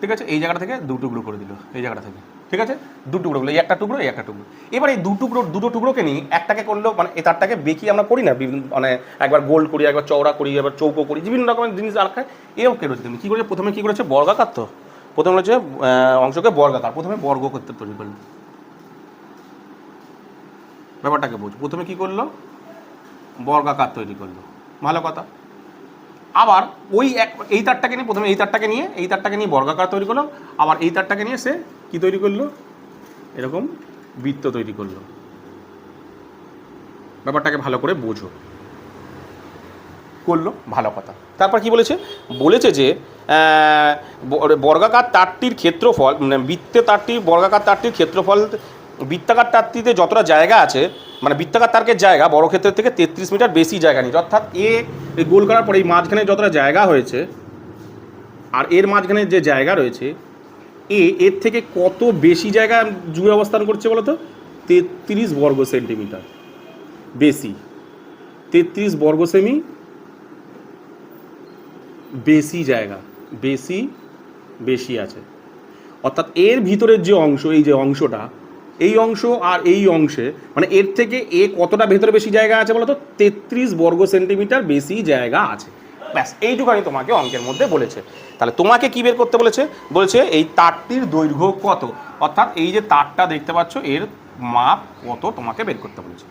ঠিক আছে, এই জায়গাটা থেকে 2 টুকরো করে দিল, এই জায়গাটা থেকে। ঠিক আছে, 2 টুকরো করলো, এই একটা টুকরো, এই একটা টুকরো। এবার এই দুটো টুকরোকে নিয়ে একটাকে করলো, মানে এই তারটাকে বেঁকিয়ে আমরা করি না, মানে একবার গোল করি, একবার চওড়া করি, একবার চৌকো করি, বিভিন্ন রকমের জিনিস আঁকায়। এও কেটেছে তুমি কী করেছে, প্রথমে কী করেছে বর্গাকার, তো প্রথমে হচ্ছে অংশকে বর্গাকার, প্রথমে বর্গক্ষেত্র তৈরি করলো। ব্যাপারটাকে বুঝ, প্রথমে কী করলো বর্গাকার তৈরি করলো, ভালো কথা। আবার এই তারটাকে নিয়ে, প্রথমে এই তারটাকে নিয়ে বর্গাকার তৈরি করলো, আবার এই তারটাকে নিয়ে সে কি তৈরি করলো, এরকম বৃত্ত তৈরি করলো। ব্যাপারটাকে ভালো করে বোঝো, করলো, ভালো কথা। তারপর কি বলেছে যে বর্গাকার তারটির ক্ষেত্রফল, মানে বর্গাকার তারটির ক্ষেত্রফল বৃত্তাকার তারটিতে যতটা জায়গা আছে, মানে বৃত্তাকার তারকের জায়গা বর্গক্ষেত্রের থেকে 33 মিটার বেশি জায়গা নিয়েছে। অর্থাৎ এই গোল করার পরে এই মাঝখানে যতটা জায়গা হয়েছে আর এর মাঝখানে যে জায়গা রয়েছে, এর থেকে কত বেশি জায়গা জুড়ে অবস্থান করছে বলো তো? 33 বর্গ সেন্টিমিটার বেশি, 33 বর্গ সেমি বেশি জায়গা, বেশি আছে। অর্থাৎ এর ভিতরের যে অংশ, এই যে অংশটা, এই অংশ আর এই অংশে মানে এর থেকে কতটা ভেতরে বেশি জায়গা আছে বলো তো? 33 বর্গ সেন্টিমিটার বেশি জায়গা আছে। ব্যাস এইটুখানি তোমাকে অঙ্কের মধ্যে বলেছে। তাহলে তোমাকে কি বের করতে বলেছে? বলেছে এই তারটির দৈর্ঘ্য কত, অর্থাৎ এই যে তারটা দেখতে পাচ্ছ এর মাপ কত তোমাকে বের করতে বলেছে।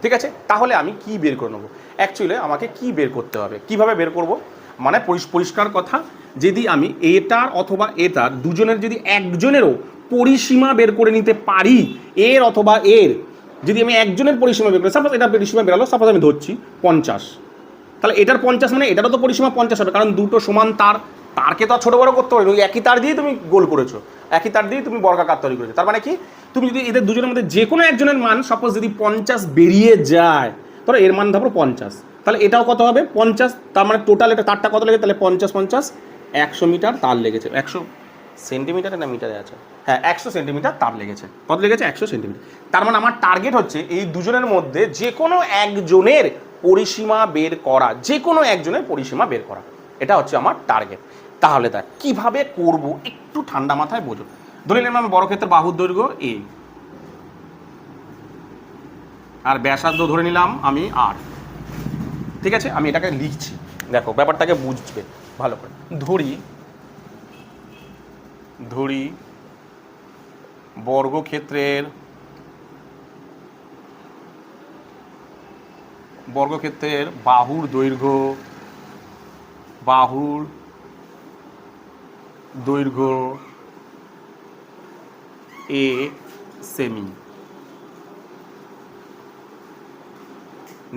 ঠিক আছে, তাহলে আমি কি বের করে নেবো? অ্যাকচুয়ালি আমাকে কি বের করতে হবে, কিভাবে বের করব? মানে পরিষ্কার কথা, যদি আমি এটার অথবা এটার দুজনের যদি একজনেরও পরিসীমা বের করে নিতে পারি, এর অথবা এর যদি আমি একজনের পরিসীমা বের করি, সাপোজ এটা পরিসীমা বেরালো, সাপোজ আমি ধরছি 50, তাহলে এটার 50 মানে এটারও তো পরিসীমা 50 হবে, কারণ দুটো সমান তারকে তো আর ছোটো বড়ো করতে পারবে, ওই একই তার দিয়ে তুমি গোল করেছো, একই তার দিয়ে তুমি বর্গাকার তৈরি করেছো। তার মানে কি, তুমি যদি এদের দুজনের মধ্যে যে কোনো একজনের মান সাপোজ যদি 50 বেরিয়ে যায়, ধরো এর মান ধরো 50, তাহলে এটাও কত হবে 50, তার মানে টোটাল এটা তারটা কত লেগেছে? তাহলে 50 50 100 মিটার তার লেগেছে। 100 সেন্টিমিটারে না মিটারে আছে? হ্যাঁ 100 সেন্টিমিটার তার লেগেছে। কত লেগেছে? 100 সেন্টিমিটার। তার মানে আমার টার্গেট হচ্ছে এই দুজনের মধ্যে যে কোনো একজনের পরিসীমা বের করা, যে কোনো একজনের পরিসীমা বের করা, এটা হচ্ছে আমার টার্গেট। তাহলে দেখ কিভাবে করব, একটু ঠান্ডা মাথায় বোঝো। ধরে নিলাম আমি বর্গক্ষেত্রের বাহুর দৈর্ঘ্য a আর ব্যাসার্ধ ধরে নিলাম আমি r। ঠিক আছে, আমি এটাকে লিখছি, দেখো ব্যাপারটাকে বুঝবে ভালো করে। ধরি বর্গক্ষেত্রের বাহুর দৈর্ঘ্য a সেমি।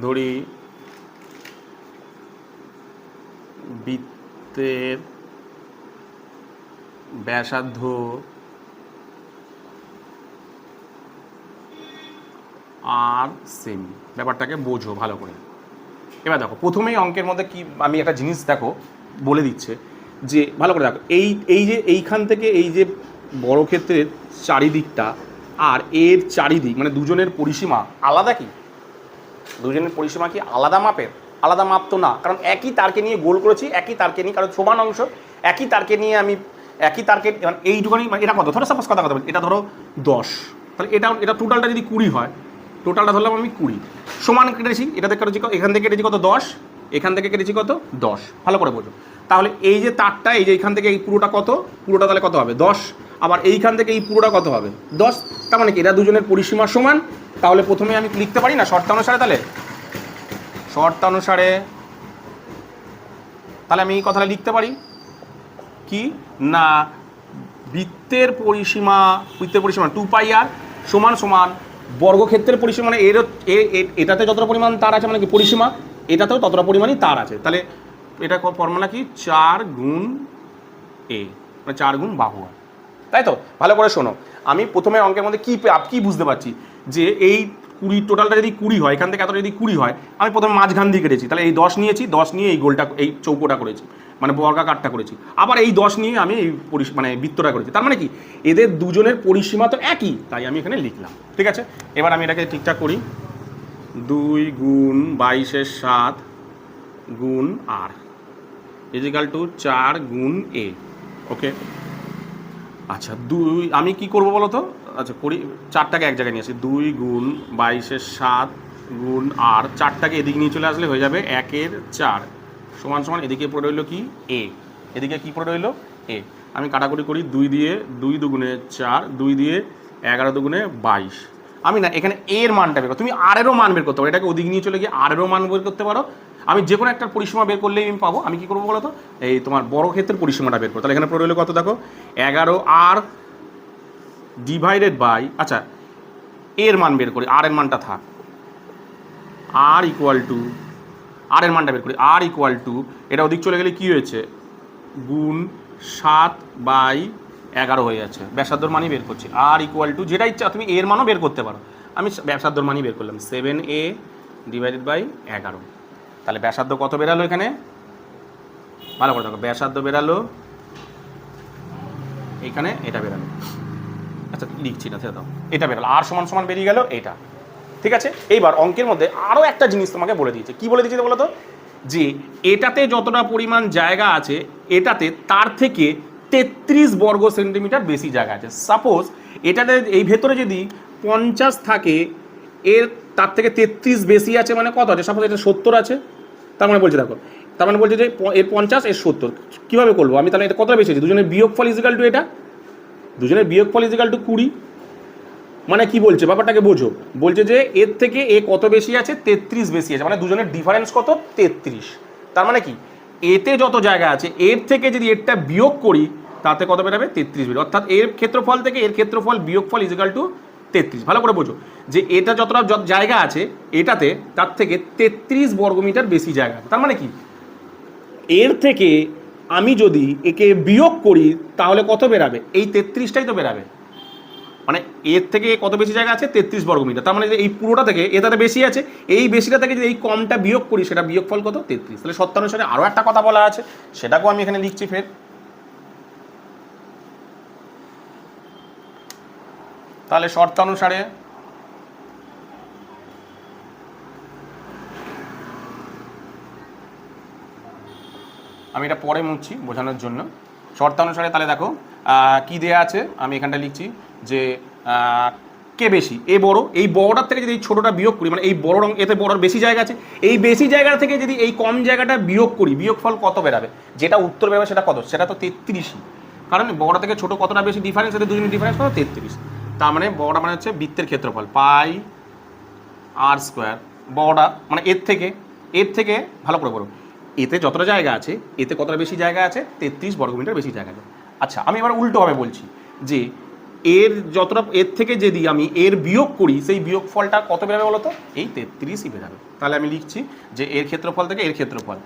ধরি বৃত্তের ব্যাসার্ধ আর সেমি। ব্যাপারটাকে বোঝো ভালো করে। এবার দেখো প্রথমেই অঙ্কের মধ্যে কি আমি একটা জিনিস দেখো বলে দিচ্ছে যে ভালো করে দেখো, এই যে এইখান থেকে এই যে বর্গক্ষেত্রের চারিদিকটা আর এর চারিদিক মানে দুজনের পরিসীমা আলাদা কি? দুজনের পরিসীমা কি আলাদা মাপের? আলাদা মাপ তো না, কারণ একই তারকে নিয়ে গোল করেছি, একই তারকে নিয়ে, কারণ সমান অংশ একই তারকে নিয়ে আমি একই তারকে এইটুখানি, এটা কত ধরো সাপোজ কথা বলছি, এটা ধরো 10, তাহলে এটা টোটালটা যদি 20 হয়, টোটালটা ধরলাম আমি 20, সমান কেটেছি, এটাতে কেটেছি এখান থেকে কেটেছি কত 10, এখান থেকে কেটেছি কত 10, ভালো করে বোঝো। তাহলে এই যে তারটা এই যে এইখান থেকে এই পুরোটা কত, পুরোটা তাহলে কত হবে 10, আবার এইখান থেকে এই পুরোটা কত হবে 10, তার মানে কি এরা দুজনের পরিসীমা সমান। তাহলে প্রথমে আমি লিখতে পারি না শর্তানুসারে, তাহলে শর্তানুসারে তাহলে আমি এই কথাটা লিখতে পারি কি না, বৃত্তের পরিসীমা 2πr সমান সমান বর্গক্ষেত্রের পরিসীমা, মানে এটাতে যতটা পরিমাণ তার আছে মানে কি পরিসীমা, এটাতেও ততটা পরিমাণই তার আছে। তাহলে এটা ফর্মুলা কি 4 গুণ a, মানে 4 গুণ বাহু, তাই তো? ভালো করে শোনো, আমি প্রথমে অঙ্কের মধ্যে কি বুঝতে পারছি যে এই 20 টোটালটা যদি 20 হয়, এখান থেকে এতটা যদি 20 হয়, আমি প্রথমে মাঝখান দিয়ে কেটেছি, তাহলে এই 10 নিয়েছি, 10 নিয়ে এই গোলটা এই চৌকোটা করেছি, মানে বর্গাকারটা করেছি, আবার এই 10 নিয়ে আমি এই মানে বৃত্তটা করেছি। তার মানে কি এদের দুজনের পরিসীমা তো একই, তাই আমি এখানে লিখলাম। ঠিক আছে, এবার আমি এটাকে ঠিকঠাক করি। 2 গুণ 22 7 গুণ r ইজিক্যাল টু 4 গুণ a। ওকে, আচ্ছা আমি কি করব বলো তো? আচ্ছা করি, 4টাকে এক জায়গায় নিয়ে আসি, 2 গুণ 22 7 গুণ r, 4টাকে এদিকে নিয়ে চলে আসলে হয়ে যাবে 1 এর 4 সমান সমান এদিকে পড়ে রইলো কি a, এদিকে কি পড়ে রইলো a। আমি কাটাকুটি করি, 2 দিয়ে 2 দুগুণে 4, 2 দিয়ে 11 দুগুণে 22। আমি না এখানে এর মানটা বের করো, তুমি আর এরও মান বের করতে পারো, এটাকে ওদিকে নিয়ে চলে গিয়ে আর এরও মান বের করতে পারো। আমি যে কোনো একটা পরিসীমা বের করলেই আমি পাবো। আমি কী করবো বলো তো? এই তোমার বর্গক্ষেত্রের পরিসীমাটা বের করো। তাহলে এখানে পড়ে রইলো কত দেখো, 11r ডিভাইডেড বাই, আচ্ছা এর মান বের করি, আর এর মানটা থাক, আর ইকুয়াল টু, আর এর মানটা বের করি, আর ইকুয়াল টু, এটা ওদিক চলে গেলে কী হয়েছে গুণ 7/11 হয়ে যাচ্ছে, ব্যাসার্ধর মানই বের করছি। আর ইকুয়াল টু যেটা ইচ্ছা তুমি এর মানও বের করতে পারো, আমি ব্যাসার্ধর মানই বের করলাম 7a ডিভাইডেড বাই 11। তাহলে ব্যাসার্ধ কত বেরালো এখানে? ভালো করে দেখো, ব্যাসার্ধ বেরালো এইখানে এটা বেরালো, আচ্ছা লিখছি না, ছেড়ে দাও, এটা বেরালো, আর সমান সমান বেরিয়ে গেল এটা। ঠিক আছে, এইবার অঙ্কের মধ্যে আরও একটা জিনিস তোমাকে বলে দিয়েছে। কি বলে দিয়েছে বলো তো, যে এটাতে যতটা পরিমাণ জায়গা আছে এটাতে তার থেকে 33 বর্গ সেন্টিমিটার বেশি জায়গা আছে। সাপোজ এটাতে এই ভেতরে যদি 50 থাকে, এর তার থেকে 33 বেশি আছে, মানে কত আছে? সাপোজ এটা 70 আছে, তার মানে বলছে দেখো, তার মানে বলছে যে এর 50 এর 70, কীভাবে করবো আমি? তাহলে এটা কতটা বেশি আছে? দুজনের বিয়োগফল ইজিক্যাল টু এটা, দুজনের বিয়োগফল ইজিক্যাল টু 20। মানে কি বলছে ব্যাপারটাকে বোঝো, বলছে যে এর থেকে এ কত বেশি আছে? 33 বেশি আছে, মানে দুজনের ডিফারেন্স কত? 33। তার মানে কি, এতে যত জায়গা আছে এর থেকে যদি এরটা বিয়োগ করি তাতে কত বেরোবে? 33 বেরোবে। অর্থাৎ এর ক্ষেত্রফল থেকে এর ক্ষেত্রফল বিয়োগফল ইজিক্যাল টু 33। ভালো করে বোঝো যে এটা যতটা জায়গা আছে এটাতে তার থেকে 33 বর্গমিটার বেশি জায়গা আছে। তার মানে কি, এর থেকে আমি যদি একে বিয়োগ করি তাহলে কত বেরাবে? এই 33টাই তো বেরাবে। মানে এর থেকে কত বেশি জায়গা আছে? 33 বর্গমিটার। তার মানে এই পুরোটা থেকে এটাতে বেশি আছে, এই বেশিটা থেকে যদি এই কমটা বিয়োগ করি সেটা বিয়োগফল কত? 33। তাহলে শর্তানুসারে আরও একটা কথা বলা আছে, সেটাকেও আমি এখানে লিখছি ফের। তাহলে শর্তানুসারে আমি এটা পরে মুছছি বোঝানোর জন্য। শর্তানুসারে তাহলে দেখো কি দেয়া আছে, আমি এখানটা লিখছি যে কে বেশি? এ বড়, এই বড়টার থেকে যদি এই ছোটোটা বিয়োগ করি, মানে এই বড় এতে বড়র বেশি জায়গা আছে, এই বেশি জায়গা থেকে যদি এই কম জায়গাটা বিয়োগ করি, বিয়োগফল কত বেরাবে? যেটা উত্তর বেরোবে সেটা কত? সেটা তো 33ই। কারণ বড়টা থেকে ছোটো কতটা বেশি ডিফারেন্স, এতে দুজনের ডিফারেন্স কত? 33। তার মানে বড়টা মানে হচ্ছে বৃত্তের ক্ষেত্রফল পাই আর স্কোয়ার। বড়টা মানে এর থেকে ভালো করে বলো, এতে যতটা জায়গা আছে এতে কতটা বেশি জায়গা আছে? 33 বর্গমিটার বেশি জায়গা আছে। আচ্ছা আমি এবার উল্টোভাবে বলছি যে এর যতটা, এর থেকে যদি আমি এর বিয়োগ করি সেই বিয়োগফলটা কত বেরোবে বলো তো? এই 33ই বেরোবে। তাহলে আমি লিখছি যে এর ক্ষেত্রফল থেকে এর ক্ষেত্রফল,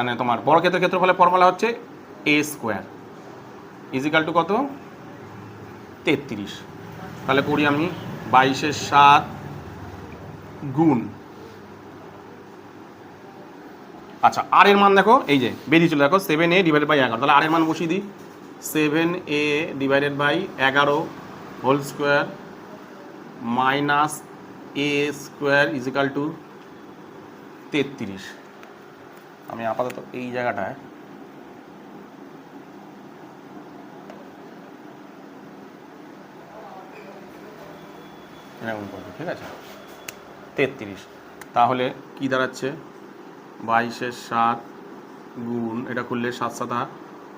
মানে তোমার বড় ক্ষেত্রফলের ফর্মুলা হচ্ছে এ স্কোয়ার ইজিক্যাল টু কত? 33। তাহলে করি আমি 22/7 গুণ, আচ্ছা আর এর মান দেখো এই যে বেরিয়ে চলে, দেখো 7a ডিভাইডেড বাই 11। তাহলে আর এর মান বসিয়ে দিই, 7a divided by 11 whole square minus a square equal to 33। আমি আপাতত এই জায়গাটায় এরকম করবো, ঠিক আছে? 33 তাহলে কি দাঁড়াচ্ছে? 22/7 গুণ, এটা করলে 7/7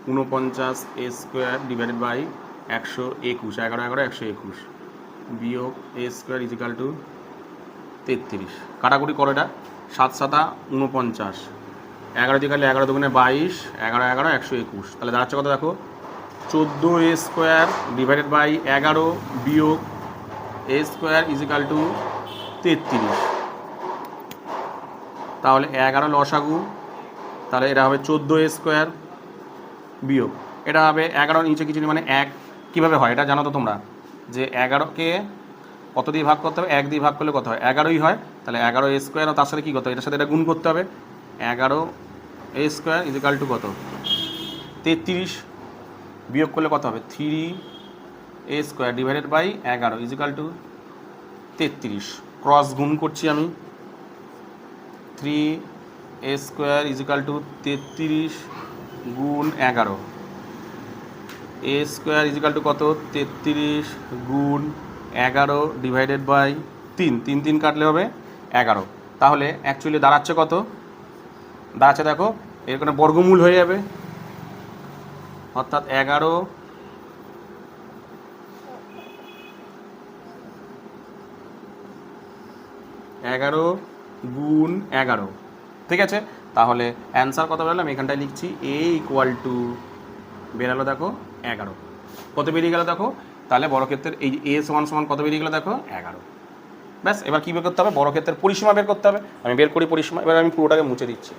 49 a স্কোয়ার ডিভাইডেড বাই 121, 11 11 121 বিয়োগ a স্কোয়ার ইজিক্যাল টু 33। কাটাকুটি করো, এটা 7/7 49, 11 দিয়ে কাটলে 11 দুগুণে 22, 11 11 121। তাহলে দাঁড়াচ্ছে কত দেখো? 14a স্কোয়ার ডিভাইডেড বাই 11 বিয়োগ a স্কোয়ার ইজিক্যাল টু 33। তাহলে 11 লসাগু, তাহলে এটা হবে 14a স্কোয়ার বিয়োগ, এটা হবে 11 নিচে কিছু মানে 1। কীভাবে হয় এটা জানো তো তোমরা, যে 11কে কত দিয়ে ভাগ করতে হবে? 1 দিয়ে ভাগ করলে কত হয়? 11ই হয়। তাহলে 11a স্কোয়ার, তার সাথে কী করতে হবে? এটার সাথে এটা গুণ করতে হবে। 11a স্কোয়ার ইজিক্যাল টু কত? 33 বিয়োগ করলে কত হবে? 3a square divided by 11 equal to 33। Cross গুণ করছি আমি, 3a স্কোয়ার ইজিক্যাল টু 33 গুণ 11, a স্কোয়ার ইজিক্যাল টু কত? 33 গুণ 11 ডিভাইডেড বাই 3, 3 3 কাটলে হবে 11। তাহলে অ্যাকচুয়ালি দাঁড়াচ্ছে কত? দাঁড়াচ্ছে দেখো এর কোনো বর্গমূল হয়ে যাবে, অর্থাৎ 11 গুণ 11, ঠিক আছে? তাহলে অ্যান্সার কত বেরোলো আমি এখানটায় লিখছি, a ইকুয়াল টু বেরালো দেখো 11। কত বেরিয়ে গেল দেখো? তাহলে বড় ক্ষেত্রের এই a সমান সমান কত বেরিয়ে গেলো দেখো? 11। ব্যাস, এবার কী বের করতে হবে? বড় ক্ষেত্রের পরিসীমা বের করতে হবে। আমি বের করি পরিসীমা, এবার আমি পুরোটাকে মুছে দিচ্ছি।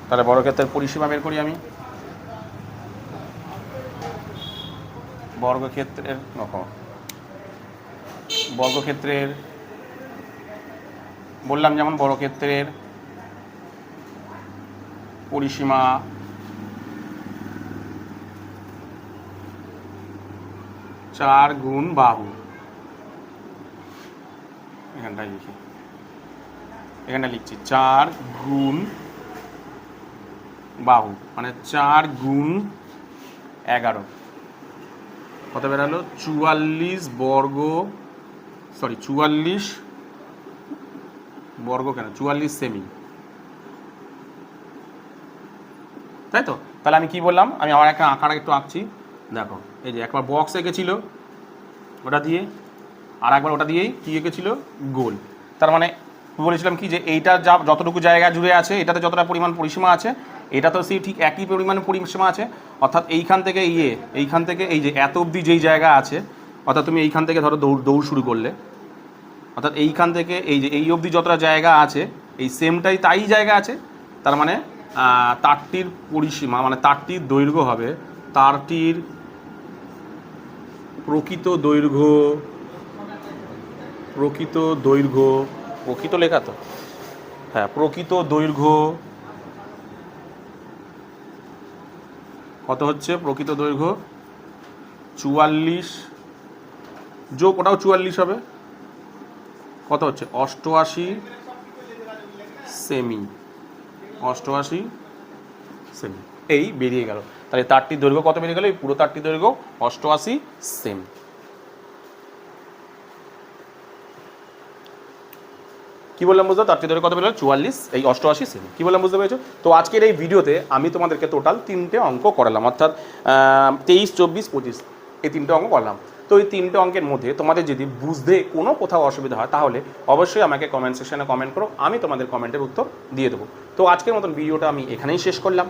তাহলে বড় ক্ষেত্রের পরিসীমা বের করি আমি, বর্গক্ষেত্রের বর্গক্ষেত্রের বললাম যেমন বর্গক্ষেত্রের পরিসীমা চার গুণ বাহু, এখানটায় লিখি, এখানটা লিখছি 4 গুণ বাহু মানে 4 গুণ 11, কত বেরালো 44 বর্গ, সরি 44 বর্গ কেন 44 সেমি, তাই তো? তাহলে আমি কি বললাম, আমি আমার একটা আঁকাটা একটু আঁকছি, দেখো এই যে একবার বক্স এঁকেছিল ওটা দিয়ে, আর একবার ওটা দিয়েই কি এঁকেছিল গোল। তার মানে বলেছিলাম কি যে এইটা যা যতটুকু জায়গা জুড়ে আছে এটাতে যতটা পরিমাণ পরিসীমা আছে এটা তো সেই ঠিক একই পরিমাণে পরিসীমা আছে, অর্থাৎ এইখান থেকে এইখান থেকে এই যে এত অবধি যেই জায়গা আছে, অর্থাৎ তুমি এইখান থেকে ধরো দৌড় শুরু করলে, অর্থাৎ এইখান থেকে এই যে এই অবধি যতটা জায়গা আছে এই সেমটাই তাই জায়গা আছে, তার মানে তারটির পরিসীমা মানে তারটির দৈর্ঘ্য হবে, তারটির প্রকৃত দৈর্ঘ্য প্রকৃত লেখা তো, হ্যাঁ প্রকৃত দৈর্ঘ্য কত হচ্ছে, প্রকৃত দৈর্ঘ্য 44 যোগ ওটাও 44 হবে, কত হচ্ছে 88 সেমি, 88 সেমি, এই বেরিয়ে গেল। তাহলে তারটির দৈর্ঘ্য কত বেরিয়ে গেল, এই পুরো তারটির দৈর্ঘ্য 88 সেমি। কি বললাম বুঝতে, তারটির দৈর্ঘ্য কত বেরোলো 44, এই 88 সেমি। কি বললাম বুঝতে পেরেছো? তো আজকের এই ভিডিওতে আমি তোমাদেরকে টোটাল 3টে অঙ্ক করালাম, অর্থাৎ 23, 24, 25 এই 3টে অঙ্ক করলাম। তো এই 3টে অঙ্কের মধ্যে তোমাদের যদি বুঝতে কোনো কোথাও অসুবিধা হয় তাহলে অবশ্যই আমাকে কমেন্ট সেকশনে কমেন্ট করো, আমি তোমাদের কমেন্টের উত্তর দিয়ে দেবো। তো আজকের মতন ভিডিওটা আমি এখানেই শেষ করলাম।